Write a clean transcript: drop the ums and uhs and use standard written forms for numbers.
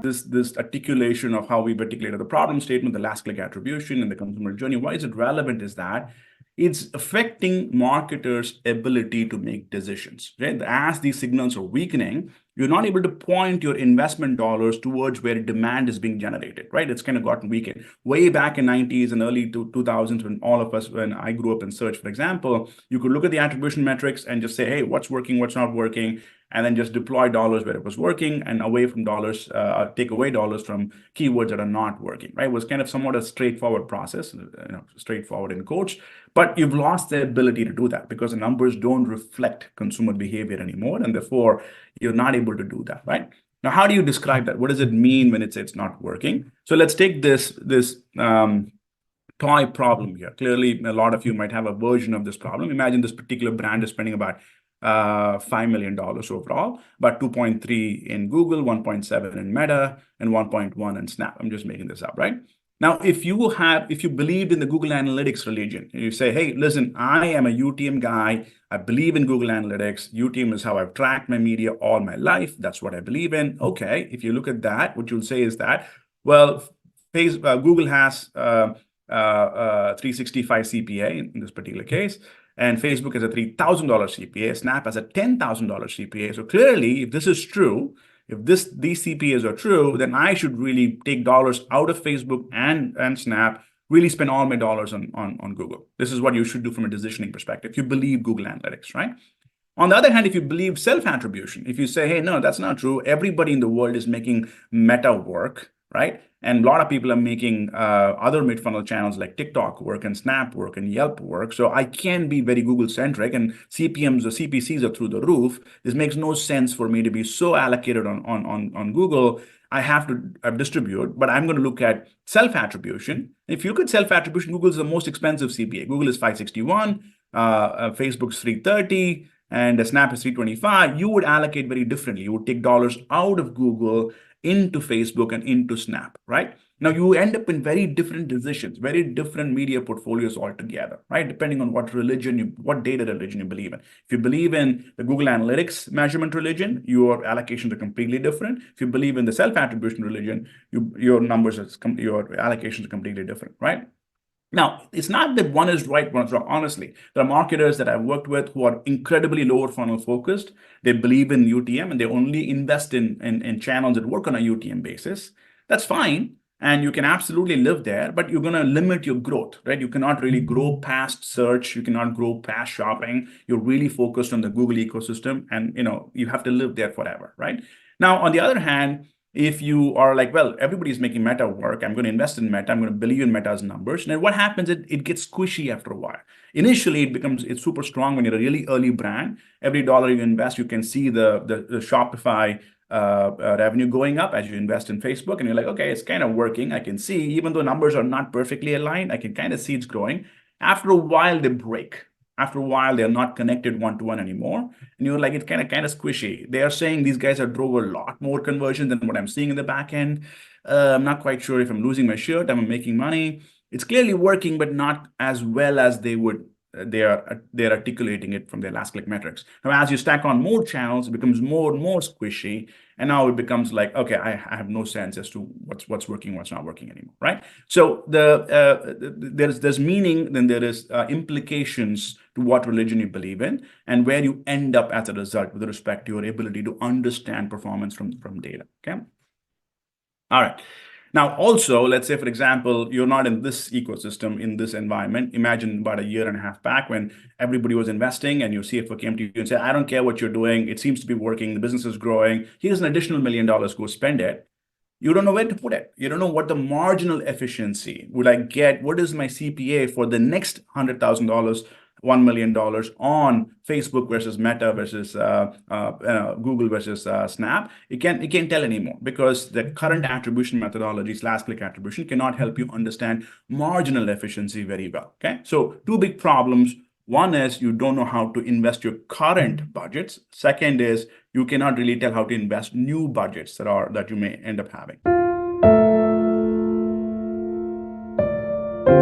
this articulation of how we've articulated the problem statement, the last click attribution, and the consumer journey. Why is it relevant is that it's affecting marketers' ability to make decisions, right? As these signals are weakening, you're not able to point your investment dollars towards where demand is being generated, right? It's kind of gotten weakened. Way back in 90s and early 2000s, when I grew up in search, for example, you could look at the attribution metrics and just say, hey, what's working, what's not working, and then just deploy dollars where it was working and away from dollars, take away dollars from keywords that are not working, right? It was kind of somewhat a straightforward process, straightforward in quotes, but you've lost the ability to do that because the numbers don't reflect consumer behavior anymore, and therefore you're not able to do that, right? Now, how do you describe that? What does it mean when it's not working? So let's take this toy problem here. Clearly, a lot of you might have a version of this problem. Imagine this particular brand is spending about $5 million overall, about 2.3 in Google, 1.7 in Meta, and 1.1 in Snap. I'm just making this up, right? Now, if you believed in the Google Analytics religion, and you say, hey, listen, I am a UTM guy. I believe in Google Analytics. UTM is how I've tracked my media all my life. That's what I believe in. Okay, if you look at that, what you'll say is that, well, Google has 365 CPA in this particular case, and Facebook has a $3,000 CPA, Snap has a $10,000 CPA. So clearly, if this is true, if these CPAs are true, then I should really take dollars out of Facebook and Snap, really spend all my dollars on Google. This is what you should do from a decisioning perspective. If you believe Google Analytics, right? On the other hand, if you believe self-attribution, if you say, hey, no, that's not true. Everybody in the world is making meta work, right? And a lot of people are making other mid-funnel channels like TikTok work and Snap work and Yelp work. So I can be very Google-centric, and CPMs or CPCs are through the roof. This makes no sense for me to be so allocated on Google. I have to distribute, but I'm going to look at self-attribution. If you look at self-attribution, Google is the most expensive CPA. Google is $561, Facebook's $330, and Snap is $325. You would allocate very differently. You would take dollars out of Google into Facebook and into Snap, right? Now you end up in very different decisions, very different media portfolios altogether, right? Depending on what data religion you believe in. If you believe in the Google Analytics measurement religion, your allocations are completely different. If you believe in the self-attribution religion, your allocations are completely different, right? Now, it's not that one is right, one is wrong. Honestly, there are marketers that I've worked with who are incredibly lower funnel focused. They believe in UTM and they only invest in channels that work on a UTM basis. That's fine. And you can absolutely live there, but you're going to limit your growth, right? You cannot really grow past search. You cannot grow past shopping. You're really focused on the Google ecosystem, and you have to live there forever, right? Now, on the other hand, if you are like, well, everybody's making Meta work, I'm going to invest in Meta, I'm going to believe in Meta's numbers. And then what happens, it gets squishy after a while. Initially, it's super strong when you're a really early brand. Every dollar you invest, you can see the Shopify revenue going up as you invest in Facebook. And you're like, okay, it's kind of working. I can see, even though numbers are not perfectly aligned, I can kind of see it's growing. After a while, they break. After a while, they're not connected one-to-one anymore. And you're like, it's kind of squishy. They are saying these guys have drove a lot more conversion than what I'm seeing in the back end. I'm not quite sure if I'm losing my shirt, I'm making money. It's clearly working, but not as well as they're articulating it from their last click metrics. Now, as you stack on more channels, it becomes more and more squishy. And now it becomes like, okay, I have no sense as to what's working, what's not working anymore, right? So there's meaning, then there is implications to what religion you believe in and where you end up as a result with respect to your ability to understand performance from data, okay? All right. Now, also, let's say, for example, you're not in this ecosystem, in this environment. Imagine about a year and a half back when everybody was investing and your CFO came to you and said, I don't care what you're doing. It seems to be working. The business is growing. Here's an additional $1 million. Go spend it. You don't know where to put it. You don't know what the marginal efficiency would I get. What is my CPA for the next $100,000? $1 million on Facebook versus Meta versus Google versus Snap. You can't tell anymore because the current attribution methodologies, last click attribution, cannot help you understand marginal efficiency very well. Okay, so two big problems. One is you don't know how to invest your current budgets. Second is you cannot really tell how to invest new budgets that you may end up having.